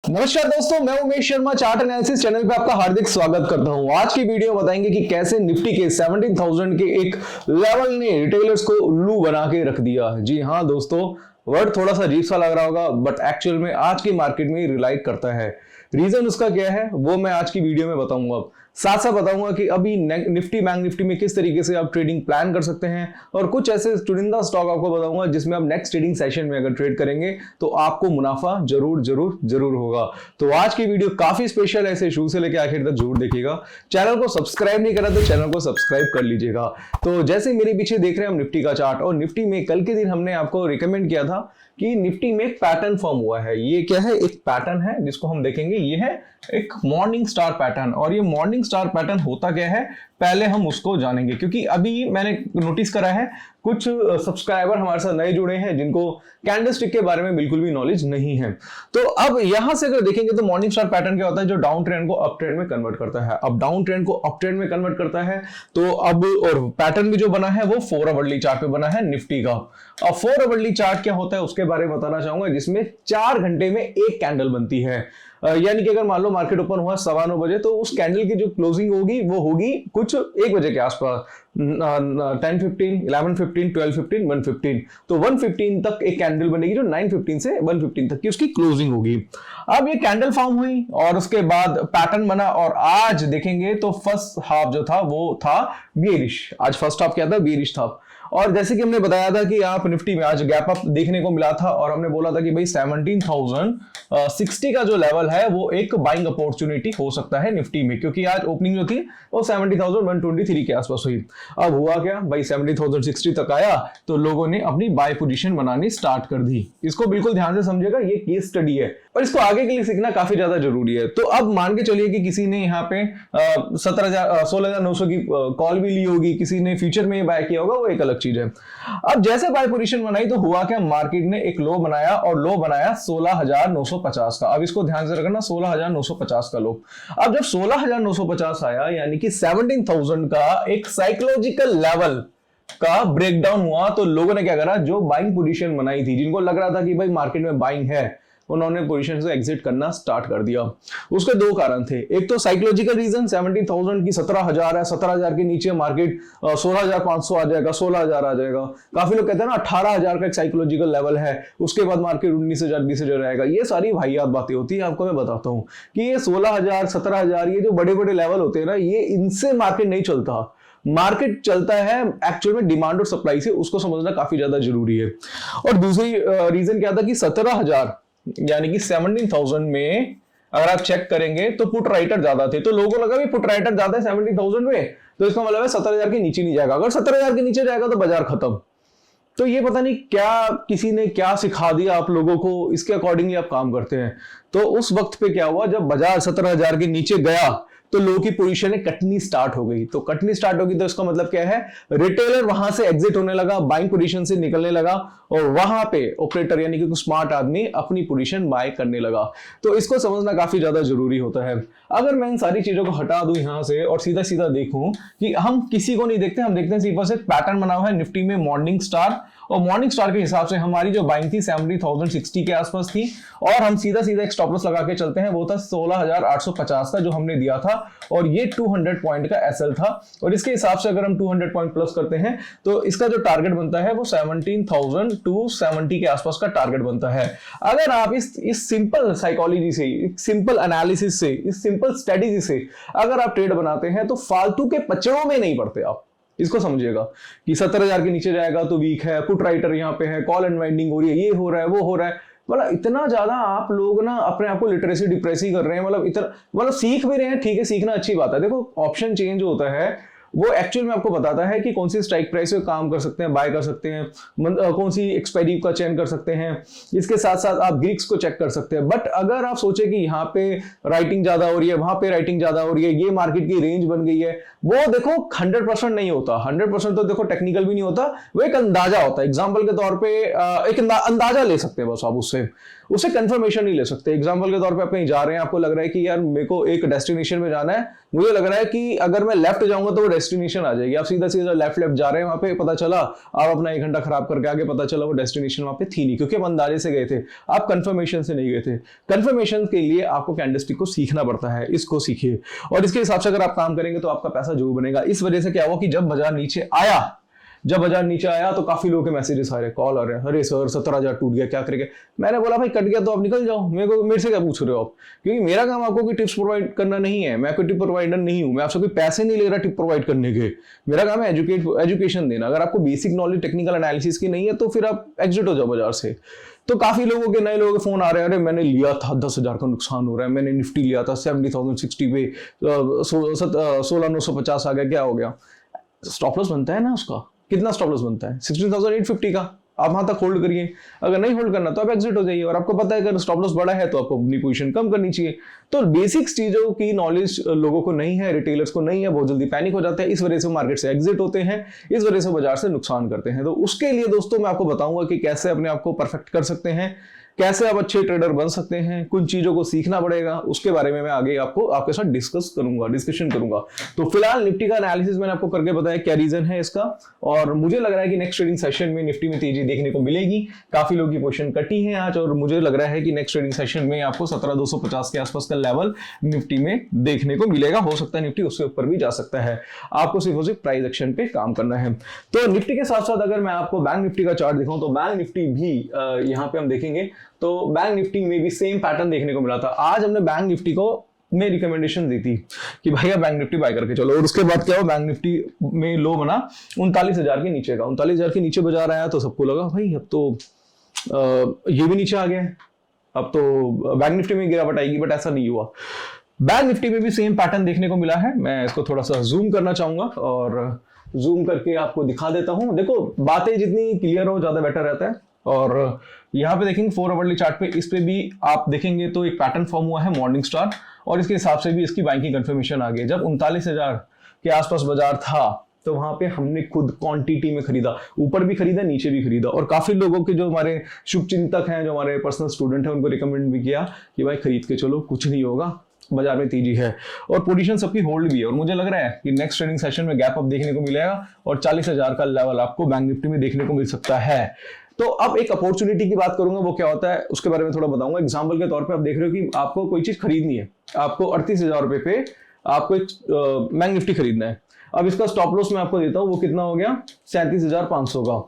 नमस्कार दोस्तों, मैं Umesh Sharma chart analysis channel पे आपका हार्दिक स्वागत करता हूं। आज की वीडियो बताएंगे कि कैसे निफ्टी के 17,000 के एक लेवल ने रिटेलर्स को उल्लू बना के रख दिया। जी हां दोस्तों, वर्ड थोड़ा सा अजीब सा लग रहा होगा, बट एक्चुअल में आज की मार्केट में रिलाइट करता है। रीजन उसका क्या है वो मैं आज की वीडियो में बताऊंगा। साथ साथ बताऊंगा कि अभी निफ्टी बैंक निफ्टी में किस तरीके से आप ट्रेडिंग प्लान कर सकते हैं, और कुछ ऐसे चुनिंदा स्टॉक आपको बताऊंगा जिसमें आप नेक्स्ट ट्रेडिंग सेशन में अगर ट्रेड करेंगे तो आपको मुनाफा जरूर जरूर जरूर होगा। तो आज की वीडियो काफी स्पेशल है, इसे शुरू से लेकर आखिर तक जरूर देखिएगा। चैनल को सब्सक्राइब नहीं करा तो चैनल को सब्सक्राइब कर लीजिएगा। तो जैसे मेरे पीछे देख रहे हैं हम निफ्टी का चार्ट, और निफ्टी में कल के दिन हमने आपको रिकमेंड किया था कि निफ्टी में एक पैटर्न फॉर्म हुआ है। ये क्या है? एक पैटर्न है जिसको हम देखेंगे। ये है एक मॉर्निंग स्टार पैटर्न, और ये मॉर्निंग स्टार पैटर्न होता क्या है पहले हम उसको जानेंगे, क्योंकि अभी मैंने नोटिस करा है कुछ सब्सक्राइबर हमारे साथ नए जुड़े हैं जिनको कैंडलस्टिक के बारे में बिल्कुल भी नॉलेज नहीं है। तो अब यहां से अगर देखेंगे तो मॉर्निंग स्टार पैटर्न क्या होता है? जो डाउन ट्रेंड को अप ट्रेंड में कन्वर्ट करता है। अब डाउन ट्रेंड को अप ट्रेंड में कन्वर्ट करता है तो अब, और पैटर्न भी जो बना है वो 4 आवरली चार्ट पे बना है निफ्टी का। अब 4 आवरली चार्ट क्या होता है उसके बारे में बताना चाहूंगा, जिसमें 4 घंटे में एक कैंडल बनती है। यानी कि अगर मान लो मार्केट ओपन हुआ 9:15 बजे तो उस कैंडल की जो क्लोजिंग होगी वो होगी कुछ 1 बजे के आसपास, 10:15, 11:15, 12:15, 1:15। तो 1:15 तक एक कैंडल बनेगी जो 9:15 से 1:15 तक की उसकी क्लोजिंग होगी। अब ये कैंडल फॉर्म हुई और उसके बाद पैटर्न बना, और आज देखेंगे तो फर्स्ट हाफ जो था वो था बेयरिश। आज फर्स्ट हाफ क्या था? बेयरिश था। और जैसे कि हमने बताया था कि आप निफ्टी में आज गैप अप देखने को मिला था, और हमने बोला था कि भाई 17,060 का जो लेवल है वो एक बाइंग अपॉर्चुनिटी हो सकता है निफ्टी में, क्योंकि आज ओपनिंग जो थी वो 70,123 के आसपास हुई। अब हुआ क्या भाई? 70,060 तक आया तो लोगों ने अपनी बाय पोजीशन बनानी स्टार्ट कर दी। इसको बिल्कुल ध्यान से समझिएगा, ये केस स्टडी है और इसको आगे के लिए सीखना काफी ज्यादा जरूरी है। तो अब मान के चलिए कि किसी ने यहाँ पे 16,900 की कॉल भी ली होगी, किसी ने फ्यूचर में बाय किया होगा, वो एक अलग चीज है। अब जैसे बाय पोजीशन बनाई तो हुआ क्या? मार्केट ने एक लो बनाया, और लो बनाया 16,950 का। अब इसको ध्यान से रखना, 16,950 का लो। अब जब 16,950 आया यानी कि 17,000 का एक साइकोलॉजिकल लेवल का ब्रेकडाउन हुआ, तो लोगों ने क्या करा? जो बाइंग पोजीशन बनाई थी, जिनको लग रहा था कि भाई मार्केट में बाइंग है, उन्होंने पोजीशन से एग्जिट करना स्टार्ट कर दिया। उसके 2 कारण थे। एक तो साइकोलॉजिकल रीजन, 17,000 की 17,000 है, 17,000 के नीचे मार्केट 16,500 आ जाएगा, 16,000 आ जाएगा। काफी लोग कहते हैं ना 18,000 का एक साइकोलॉजिकल लेवल है, उसके बाद मार्केट 19,000 20,000 आएगा। ये सारी वाहियात बातें होती है। आपको मैं बताता हूँ कि ये 16,000 17,000 ये जो बड़े बड़े लेवल होते हैं ना, ये इनसे मार्केट नहीं चलता। मार्केट चलता है एक्चुअल में डिमांड और सप्लाई से, उसको समझना काफी ज्यादा जरूरी है। और दूसरी रीजन क्या था कि 17,000 यानी कि 17,000 में अगर आप चेक करेंगे तो पुट राइटर ज्यादा थे, तो लोगों को लगा भी पुट राइटर ज्यादा है 17,000 में, तो इसका मतलब है 17,000 के नीचे नहीं जाएगा। अगर 17,000 के नीचे जाएगा तो बाजार खत्म। तो ये पता नहीं क्या किसी ने क्या सिखा दिया आप लोगों को, इसके अकॉर्डिंगली आप काम करते हैं। तो उस वक्त पे क्या हुआ, जब बाजार 17,000 के नीचे गया तो लो की पोजीशन कटनी स्टार्ट हो गई। तो कटनी स्टार्ट होगी तो इसका मतलब क्या है? रिटेलर वहां से एग्जिट होने लगा, बाइंग पोजीशन से निकलने लगा, और वहां पे ऑपरेटर यानी कि स्मार्ट आदमी अपनी पोजीशन बाय करने लगा। तो इसको समझना काफी ज्यादा जरूरी होता है। अगर मैं इन सारी चीजों को हटा दूं यहां से और सीधा सीधा देखूं कि हम किसी को नहीं देखते, हम देखते हैं सिर्फ और सिर्फ पैटर्न बना हुआ है निफ्टी में मॉर्निंग स्टार, और मॉर्निंग स्टार के हिसाब से हमारी जो बाइंग थी 70,060 के आसपास थी, और हम सीधा सीधा एक स्टॉप लॉस लगा के चलते हैं, वो था 16,850 का जो हमने दिया था, और ये 200 पॉइंट का एसएल था। और इसके हिसाब से अगर हम 200 पॉइंट प्लस करते हैं तो इसका जो टारगेट बनता है वो 17,270 के आसपास का टारगेट बनता है। अगर आप इस सिंपल साइकोलॉजी से, सिंपल एनालिसिस से, इस सिंपल स्ट्रेटेजी से अगर आप ट्रेड बनाते हैं तो फालतू के पचड़ों में नहीं पड़ते आप। इसको समझिएगा कि 17,000 के नीचे जाएगा तो वीक है, पुट राइटर यहाँ पे है, कॉल एंड वाइंडिंग हो रही है, ये हो रहा है, वो हो रहा है। मतलब इतना ज्यादा आप लोग ना अपने आप को लिटरेसी डिप्रेसी कर रहे हैं। मतलब सीख भी रहे हैं, ठीक है, सीखना अच्छी बात है। देखो ऑप्शन चेंज होता है वो एक्चुअल में आपको बताता है कि कौन सी स्ट्राइक प्राइस पे काम कर सकते हैं, बाय कर सकते हैं, कौन सी एक्सपायरी का चयन कर सकते हैं। इसके साथ साथ आप ग्रीक्स को चेक कर सकते हैं। बट अगर आप सोचे कि यहाँ पे राइटिंग ज्यादा हो रही है, वहां पे राइटिंग ज्यादा हो रही है, ये मार्केट की रेंज बन गई है, वो देखो 100% नहीं होता। 100% तो देखो टेक्निकल भी नहीं होता, वो एक अंदाजा होता है। एग्जाम्पल के तौर पर एक अंदाजा ले सकते हैं बस आप, उससे कंफर्मेशन नहीं ले सकते। एग्जाम्पल के तौर पे आप कहीं जा रहे हैं, आपको लग रहा है कि यार मेरे को एक डेस्टिनेशन में जाना है मुझे लग रहा है कि अगर मैं लेफ्ट जाऊंगा तो वो डेस्टिनेशन आ जाएगी। आप सीधा सीधा लेफ्ट जा रहे हैं, वहां पे पता चला आप अपना 1 घंटा खराब करके आगे, पता चला वो डेस्टिनेशन वहां पे थी नहीं, क्योंकि आप अंदाजे से गए थे, आप कंफर्मेशन से नहीं गए थे। कंफर्मेशन के लिए आपको कैंडलस्टिक को सीखना पड़ता है, इसको सीखिए और इसके हिसाब से अगर आप काम करेंगे तो आपका पैसा जरूर बनेगा। इस वजह से क्या हुआ कि जब बाजार नीचे आया तो काफी लोगों के मैसेजेस आ रहे, कॉल आ रहे हैं, अरे सर 17,000 टूट गया, क्या करेंगे। मैंने बोला भाई कट गया तो आप निकल जाओ, मेरे से क्या पूछ रहे हो आप, क्योंकि मेरा काम आपको कोई टिप्स प्रोवाइड करना नहीं है, मैं कोई टिप प्रोवाइडर नहीं हूं, मैं आपसे कोई पैसे नहीं ले रहा टिप प्रोवाइड करने के। मेरा काम है एजुकेशन देना। अगर आपको बेसिक नॉलेज टेक्निकल एनालिसिस की नहीं है तो फिर आप एग्जिट हो जाओ बाजार से। तो काफी लोगों के, नए लोगों के फोन आ रहे हैं, अरे मैंने लिया था 10,000 का नुकसान हो रहा है, मैंने निफ्टी लिया था 70,060 पे 16,950 आ गया, क्या हो गया। स्टॉप लॉस बनता है ना उसका, कितना स्टॉप लॉस बनता है 16,850 का, आप वहां तक होल्ड करिए। अगर नहीं होल्ड करना तो आप एग्जिट हो जाइए, और आपको पता है अगर स्टॉप लॉस बड़ा है तो आपको अपनी पोजीशन कम करनी चाहिए। तो बेसिक्स चीजों की नॉलेज लोगों को नहीं है, रिटेलर्स को नहीं है, बहुत जल्दी पैनिक हो जाते हैं, इस वजह से मार्केट से एग्जिट होते हैं, इस वजह से बाजार से नुकसान करते हैं। तो उसके लिए दोस्तों मैं आपको बताऊंगा कि कैसे अपने आप को परफेक्ट कर सकते हैं, कैसे आप अच्छे ट्रेडर बन सकते हैं, कुछ चीजों को सीखना पड़ेगा, उसके बारे में मैं आगे आपके साथ डिस्कशन करूंगा। तो फिलहाल निफ्टी का एनालिसिस मैंने आपको करके बताया क्या रीजन है इसका, और मुझे लग रहा है कि नेक्स्ट ट्रेडिंग सेशन में निफ्टी में तेजी देखने को मिलेगी। काफी लोगों की पोजीशन कटी है आज, और मुझे लग रहा है कि नेक्स्ट ट्रेडिंग सेशन में आपको 17,250 के आसपास का लेवल निफ्टी में देखने को मिलेगा। हो सकता है निफ्टी उससे ऊपर भी जा सकता है, आपको सिर्फ प्राइस एक्शन पे काम करना है। तो निफ्टी के साथ साथ अगर मैं आपको बैंक निफ्टी का चार्ट दिखाऊं तो बैंक निफ्टी भी यहाँ पे हम देखेंगे तो बैंक निफ्टी में भी सेम पैटर्न देखने को मिला था। आज हमने बैंक निफ्टी को में रिकमेंडेशन दी थी कि भैया बैंक निफ्टी बाय करके चलो, और उसके बाद क्या हुआ, बैंक निफ्टी में लो बना 39,000 के नीचे का, 39,000 के नीचे बाजार आया तो सबको लगा भाई अब तो ये भी नीचे आ गया, अब तो बैंक निफ्टी में गिरावट आएगी, बट ऐसा नहीं हुआ। बैंक निफ्टी में भी सेम पैटर्न देखने को मिला है। मैं इसको थोड़ा सा जूम करना चाहूंगा और जूम करके आपको दिखा देता हूं। देखो बातें जितनी क्लियर हो ज्यादा बेटर रहता है। और यहाँ पे देखेंगे 4 आवर्ली चार्ट पे, इस पे भी आप देखेंगे तो एक पैटर्न फॉर्म हुआ है मॉर्निंग स्टार, और इसके हिसाब से भी इसकी बाइंग की कंफर्मेशन आ गई। जब 39,000 के आसपास बाजार था तो वहां पे हमने खुद क्वांटिटी में खरीदा, ऊपर भी खरीदा नीचे भी खरीदा, और काफी लोगों के जो हमारे शुभ चिंतक हैं, जो हमारे पर्सनल स्टूडेंट हैं, उनको रिकमेंड भी किया कि भाई खरीद के चलो, कुछ नहीं होगा, बाजार में तेजी है, और पोजीशन सबकी होल्ड भी है। और मुझे लग रहा है कि नेक्स्ट ट्रेडिंग सेशन में गैप अप देखने को मिलेगा और 40,000 का लेवल आपको बैंक निफ्टी में देखने को मिल सकता है। तो अब एक अपॉर्चुनिटी की बात करूंगा, वो क्या होता है उसके बारे में थोड़ा बताऊंगा। एग्जांपल के तौर पे आप देख रहे हो कि आपको कोई चीज खरीदनी है, आपको 38,000 रुपए पे आपको एक बैंक निफ्टी खरीदना है। अब इसका स्टॉप लॉस मैं आपको देता हूं, वो कितना हो गया 37,500 का,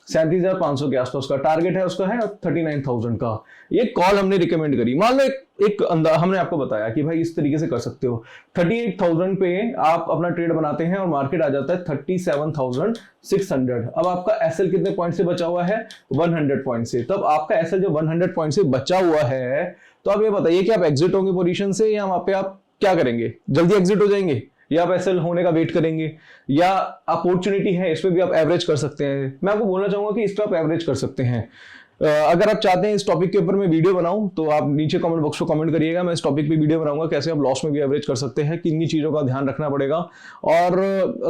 37,500 के आसपास का टारगेट है, उसका है 39,000 का। ये कॉल हमने रिकमेंड करी, मान लो एक हमने आपको बताया कि भाई इस तरीके से कर सकते हो। 38,000 पे आप अपना ट्रेड बनाते हैं और मार्केट आ जाता है 37,600। अब आपका एसएल कितने पॉइंट से बचा हुआ है 100 पॉइंट से। तब आपका एसएल जो 100 पॉइंट से बचा हुआ है, तो आप ये बताइए कि आप एग्जिट होंगे पोजीशन से, या वहां पे आप क्या करेंगे, जल्दी एग्जिट हो जाएंगे, या आप एसएल होने का वेट करेंगे, या अपॉर्चुनिटी है इस पे भी आप एवरेज कर सकते हैं। मैं आपको बोलना चाहूंगा कि इस पे आप एवरेज कर सकते हैं। अगर आप चाहते हैं इस टॉपिक के ऊपर मैं वीडियो बनाऊं तो आप नीचे कमेंट बॉक्स में कमेंट करिएगा, मैं इस टॉपिक पे वीडियो बनाऊंगा कैसे आप लॉस में भी एवरेज कर सकते हैं, किन्नी चीजों का ध्यान रखना पड़ेगा और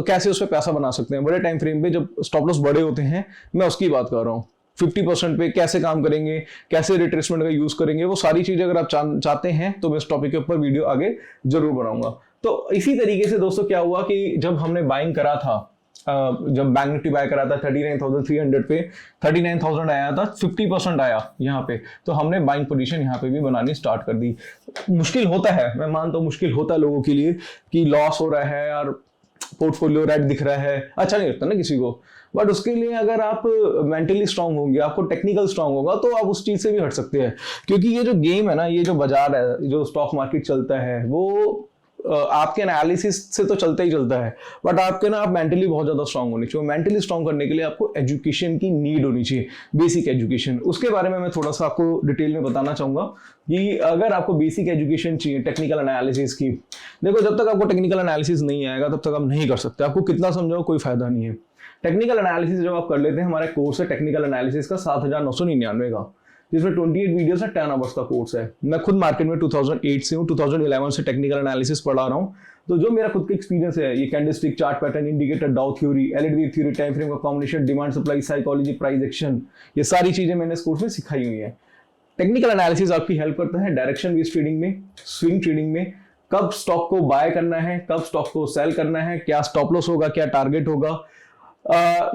कैसे उस पर पैसा बना सकते हैं बड़े टाइम फ्रेम पे, जब स्टॉप लॉस बड़े होते हैं, मैं उसकी बात कर रहा हूँ। 50% पे कैसे काम करेंगे, कैसे रिट्रेसमेंट का यूज करेंगे, वो सारी चीजें अगर आप चाहते हैं तो मैं इस टॉपिक के ऊपर वीडियो आगे जरूर बनाऊंगा। तो इसी तरीके से दोस्तों क्या हुआ कि जब हमने बाइंग करा था, जब बैंक निफ्टी बाय करा था 39,300 पे, 39,000 आया था, 50% आया यहाँ पे, तो हमने बाइंग पोजीशन यहाँ पे भी बनानी स्टार्ट कर दी। मुश्किल होता है, मैं मानता हूँ मुश्किल होता है लोगों के लिए कि लॉस हो रहा है और पोर्टफोलियो रेड दिख रहा है, अच्छा नहीं लगता ना किसी को, बट उसके लिए अगर आप मेंटली स्ट्रांग होंगे, आपको टेक्निकल स्ट्रांग होगा, तो आप उस चीज से भी हट सकते हैं। क्योंकि ये जो गेम है ना, ये जो बाजार है, जो स्टॉक मार्केट चलता है, वो आपके एनालिसिस से तो चलता ही चलता है, बट आपके ना आप मेंटली बहुत ज्यादा स्ट्रांग होने चाहिए। मेंटली स्ट्रांग करने के लिए आपको एजुकेशन की नीड होनी चाहिए, बेसिक एजुकेशन। उसके बारे में मैं थोड़ा सा आपको डिटेल में बताना चाहूंगा कि अगर आपको बेसिक एजुकेशन चाहिए टेक्निकल एनालिसिस की, देखो जब तक आपको टेक्निकल एनालिसिस नहीं आएगा तब तक आप नहीं कर सकते, आपको कितना समझाओ कोई फायदा नहीं है। टेक्निकल एनालिसिस जब आप कर लेते हैं, हमारा कोर्स है टेक्निकल एनालिसिस का 7,999 का, जिसमें 28 वीडियोस है, 10 आवर्स का कोर्स है। मैं खुद मार्केट में 2008 से हूँ, 2011 से टेक्निकल एनालिसिस पढ़ा रहा हूँ। तो जो मेरा खुद का एक्सपीरियंस है, ये candlestick, chart pattern, indicator, Dow theory, LED theory, time frame का combination, demand supply, psychology, price action, ये सारी चीजें मैंने इस कोर्स में सिखाई हुई है। टेक्निकल एनालिसिस आपकी हेल्प करता है डायरेक्शन बेस्ड ट्रेडिंग में, स्विंग ट्रेडिंग में, कब स्टॉक को बाय करना है, कब स्टॉक को सेल करना है, क्या स्टॉप लॉस होगा, क्या टारगेट होगा,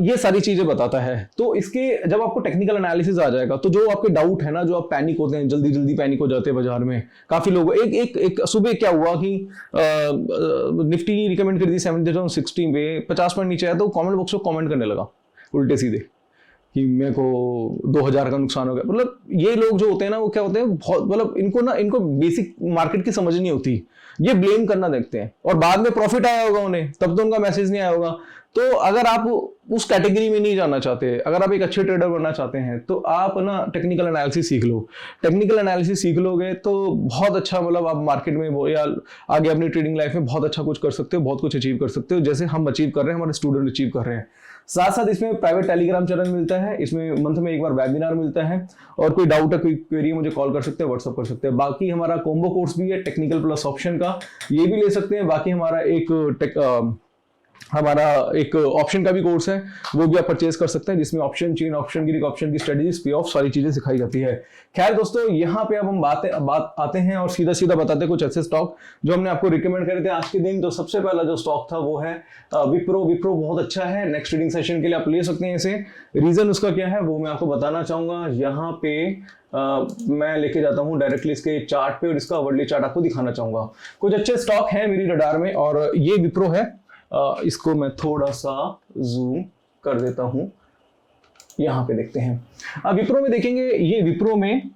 ये सारी चीजें बताता है। तो इसके जब आपको टेक्निकल एनालिसिस आ जाएगा तो जो आपके डाउट है ना, जो आप पैनिक होते हैं, जल्दी जल्दी पैनिक हो जाते हैं बाजार में, काफी लोग एक सुबह क्या हुआ कि निफ्टी रिकमेंड कर दी 70,060 पे, 50 पॉइंट नीचे आया तो कमेंट बॉक्स में कमेंट करने लगा उल्टे सीधे कि मेरे को 2,000 का नुकसान हो गया। मतलब ये लोग जो होते हैं ना, वो क्या होते हैं, बहुत मतलब इनको बेसिक मार्केट की समझ नहीं होती, ये ब्लेम करना देखते हैं और बाद में प्रॉफिट आया होगा उन्हें, तब तो उनका मैसेज नहीं आया होगा। तो अगर आप उस कैटेगरी में नहीं जाना चाहते, अगर आप एक अच्छे ट्रेडर बनना चाहते हैं, तो आप ना टेक्निकल एनालिसिस सीख लो। टेक्निकल एनालिसिस सीख लोगे तो बहुत अच्छा, मतलब आप मार्केट में या आगे अपनी ट्रेडिंग लाइफ में बहुत अच्छा कुछ कर सकते हो, बहुत कुछ अचीव कर सकते हो, जैसे हम अचीव कर रहे हैं, हमारे स्टूडेंट अचीव कर रहे हैं। साथ साथ इसमें प्राइवेट टेलीग्राम चैनल मिलता है, इसमें मंथ में एक बार वेबिनार मिलता है, और कोई डाउट है, कोई क्वेरी, मुझे कॉल कर सकते हैं, व्हाट्सअप कर सकते हैं। बाकी हमारा कॉम्बो कोर्स भी है टेक्निकल प्लस ऑप्शन का, ये भी ले सकते हैं। बाकी हमारा एक ऑप्शन का भी कोर्स है, वो भी आप परचेज कर सकते हैं, जिसमें ऑप्शन चेन, ऑप्शन गिरिक, ऑप्शन की स्ट्रेटजीज, पे ऑफ, सारी चीजें सिखाई जाती है। खैर दोस्तों, यहाँ पे अब हम बात आते हैं और सीधा सीधा बताते हैं कुछ ऐसे स्टॉक जो हमने आपको रिकमेंड करे थे आज के दिन। तो सबसे पहला जो स्टॉक था वो है विप्रो। विप्रो बहुत अच्छा है, नेक्स्ट ट्रेडिंग सेशन के लिए आप ले सकते हैं इसे। रीजन उसका क्या है वो मैं आपको बताना चाहूंगा। यहाँ पे मैं लेके जाता हूँ डायरेक्टली इसके चार्ट पे, और इसका वर्डली चार्ट आपको दिखाना चाहूंगा। कुछ अच्छे स्टॉक है मेरी रडार में, और ये विप्रो है। इसको मैं थोड़ा सा जूम कर देता हूं, यहां पे देखते हैं। अब विप्रो में देखेंगे, ये विप्रो में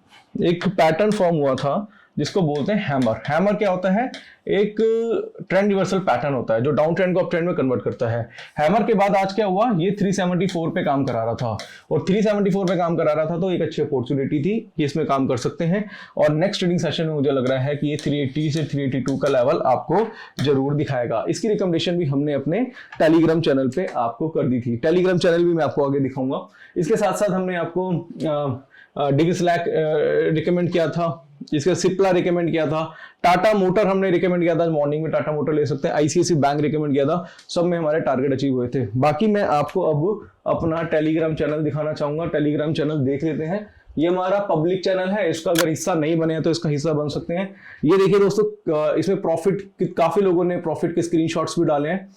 एक पैटर्न फॉर्म हुआ था जिसको बोलते हैं हैमर। हैमर क्या होता है? एक ट्रेंड रिवर्सल पैटर्न होता है जो डाउन ट्रेंड को अप ट्रेंड में कन्वर्ट करता है। हैमर के बाद आज क्या हुआ, ये 374 पे काम करा रहा था, और 374 पे काम करा रहा था तो एक अच्छी अपॉर्चुनिटी थी कि इसमें काम कर सकते हैं। और नेक्स्ट ट्रेडिंग सेशन में मुझे लग रहा है कि ये 380 से 382 का लेवल आपको जरूर दिखाएगा। इसकी रिकमेंडेशन भी हमने अपने टेलीग्राम चैनल पे आपको कर दी थी, टेलीग्राम चैनल भी मैं आपको आगे दिखाऊंगा। इसके साथ साथ हमने आपको डिविस्लैक रिकमेंड किया था, इसका सिप्ला रिकमेंड किया था, टाटा मोटर हमने रिकमेंड किया था, मॉर्निंग में टाटा मोटर ले सकते हैं, आईसीआईसीआई बैंक रिकमेंड किया था, सब में हमारे टारगेट अचीव हुए थे। बाकी मैं आपको अब अपना टेलीग्राम चैनल दिखाना चाहूंगा। टेलीग्राम चैनल देख लेते हैं। ये हमारा पब्लिक चैनल है, इसका अगर हिस्सा नहीं बने हैं तो इसका हिस्सा बन सकते हैं। ये देखिए दोस्तों, इसमें प्रॉफिट, काफी लोगों ने प्रॉफिट के स्क्रीनशॉट्स भी डाले हैं।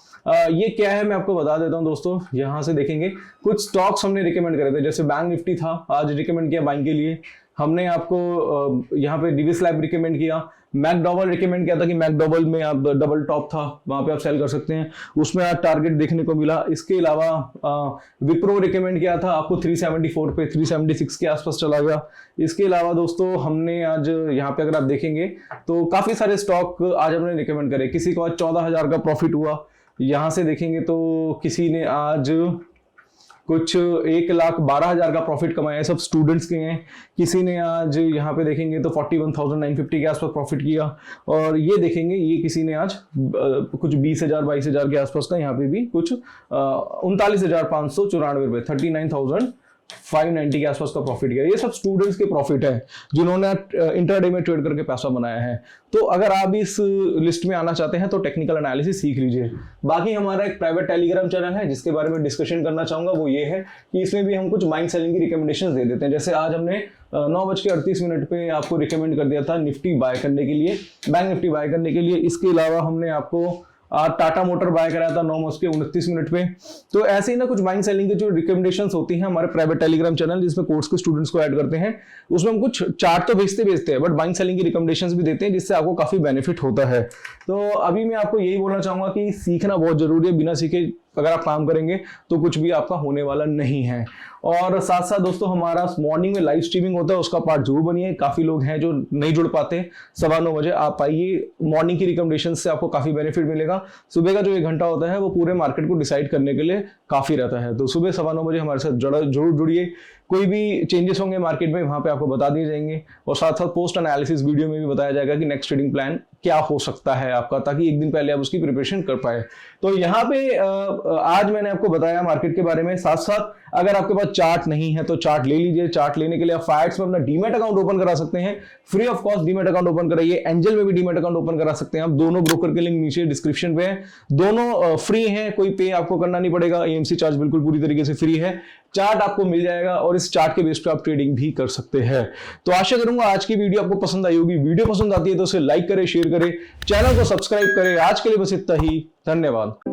ये क्या है मैं आपको बता देता हूं दोस्तों। यहां से देखेंगे कुछ स्टॉक्स हमने रिकमेंड करे थे, जैसे बैंक निफ्टी था, आज रिकमेंड किया बाइंग के लिए। हमने आपको यहाँ पे डिविस्लैब रिकमेंड किया, मैकडॉवल रिकमेंड किया था कि मैकडॉवल में आप डबल टॉप था, वहां पे आप सेल कर सकते हैं, उसमें आज टारगेट देखने को मिला। इसके अलावा विप्रो रिकमेंड किया था आपको 374 पे, 376 के आसपास चला गया। इसके अलावा दोस्तों हमने आज यहाँ पे अगर आप देखेंगे तो काफी सारे स्टॉक आज हमने रिकमेंड करे। किसी को आज 14,000 का प्रॉफिट हुआ, यहां से देखेंगे तो किसी ने आज कुछ 1,12,000 का प्रॉफिट कमाया है, सब स्टूडेंट्स के हैं। किसी ने आज यहाँ पे देखेंगे तो 41,950 के आसपास प्रॉफिट किया, और ये देखेंगे ये किसी ने आज कुछ 20,000 22,000 के आसपास का, यहाँ पे भी कुछ 39,594 रुपए, 39,590 के आसपास का प्रॉफिट किया। ये सब स्टूडेंट्स के प्रॉफिट है जिन्होंने इंटरडे में ट्रेड करके पैसा बनाया है। तो अगर आप इस लिस्ट में आना चाहते हैं तो टेक्निकल एनालिसिस सीख लीजिए। बाकी हमारा एक प्राइवेट टेलीग्राम चैनल है जिसके बारे में डिस्कशन करना चाहूंगा, वो ये है कि इसमें भी हम कुछ माइंड सेलिंग की रिकमेंडेशन दे देते हैं। जैसे आज हमने 9:38 पे आपको रिकमेंड कर दिया था निफ्टी बाय करने के लिए, बैंक निफ्टी बाय करने के लिए। इसके अलावा हमने आपको टाटा मोटर बाय कराया था 9:29 पे। तो ऐसे ही ना कुछ माइंड सेलिंग की जो रिकमेंडेशंस होती हैं हमारे प्राइवेट टेलीग्राम चैनल, जिसमें कोर्स के स्टूडेंट्स को ऐड करते हैं, उसमें हम कुछ चार्ट तो भेजते हैं, बट माइंड सेलिंग की रिकमेंडेशंस भी देते हैं, जिससे आपको काफी बेनिफिट होता है। तो अभी मैं आपको यही बोलना चाहूंगा कि सीखना बहुत जरूरी है, बिना सीखे अगर आप काम करेंगे तो कुछ भी आपका होने वाला नहीं है। और साथ साथ दोस्तों हमारा मॉर्निंग में लाइव स्ट्रीमिंग होता है, उसका पार्ट जरूर बनिए। काफी लोग हैं जो नहीं जुड़ पाते, 9:15 बजे आप आइए। मॉर्निंग की रिकमेंडेशन से आपको काफी बेनिफिट मिलेगा। सुबह का जो 1 घंटा होता है वो पूरे मार्केट को डिसाइड करने के लिए काफी रहता है। तो सुबह 9:15 बजे हमारे साथ जरूर जुड़िए। कोई भी चेंजेस होंगे मार्केट में वहां पे आपको बता दिए जाएंगे, और साथ साथ पोस्ट एनालिसिस वीडियो में भी बताया जाएगा कि नेक्स्ट ट्रेडिंग प्लान क्या हो सकता है आपका, ताकि एक दिन पहले आप उसकी प्रिपरेशन कर पाए। तो यहाँ पे आज मैंने आपको बताया मार्केट के बारे में। साथ साथ अगर आपके पास पास चार्ट नहीं है तो चार्ट ले लीजिए। चार्ट लेने के लिए आप फाइट्स में अपना डीमैट अकाउंट ओपन करा सकते हैं, free of cost demat account open कराइए। एंजल में भी डीमैट अकाउंट ओपन करा सकते हैं आप, दोनों ब्रोकर के लिंक नीचे डिस्क्रिप्शन पे है, दोनों फ्री है, कोई पे आपको करना नहीं पड़ेगा, एएमसी चार्ज बिल्कुल पूरी तरीके से फ्री है। चार्ट आपको मिल जाएगा और इस चार्ट के बेस पे आप ट्रेडिंग भी कर सकते हैं। तो आशा करूंगा आज की वीडियो आपको पसंद आई होगी। वीडियो पसंद आती है तो उसे लाइक करें, शेयर करें, चैनल को सब्सक्राइब करें। आज के लिए बस इतना ही, धन्यवाद।